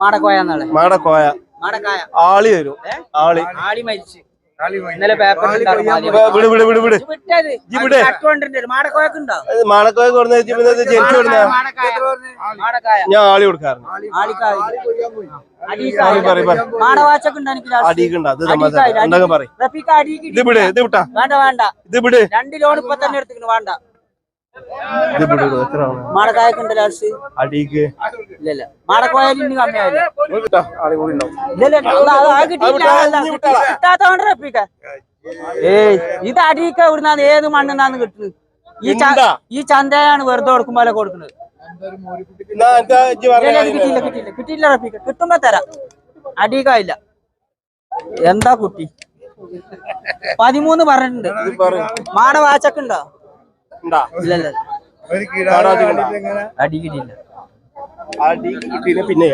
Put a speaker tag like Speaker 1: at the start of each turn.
Speaker 1: മാടക്കോയ ആളി വരും
Speaker 2: ആളി മരിച്ചു ഇന്നലെ പേപ്പറിൽ
Speaker 1: മാടക്കോയ ഞാൻ ആളി കൊടുക്കാറുണ്ട്
Speaker 2: രണ്ട് ലോൺ ഇപ്പൊ തന്നെ എടുത്തിട്ട് വേണ്ട മാടക്കായക്കുണ്ട് ലാസ്റ്റ്
Speaker 1: അടിക്ക്
Speaker 2: ഇല്ലല്ല മാടക്കോയാലും കമ്മിയാവില്ല കിട്ടാത്തോണ്ട് റപ്പിക്ക ഏയ് ഇത് അടിക്ക ഇവിടുന്ന് ഏത് മണ്ണെന്നാന്ന് കിട്ടുന്നത് ഈ ചന്തയാണ് വെറുതെ കൊടുക്കുമ്പോലെ കൊടുക്കുന്നത് കിട്ടിയില്ല റപ്പിക്ക കിട്ടുമ്പോ തരാം അടിക്കായില്ല എന്താ കുട്ടി 13 പറഞ്ഞിട്ടുണ്ട് മാട വാച്ചക്കുണ്ടോ ഇല്ലല്ല
Speaker 1: അടി കിട്ടിയില്ല പിന്നെ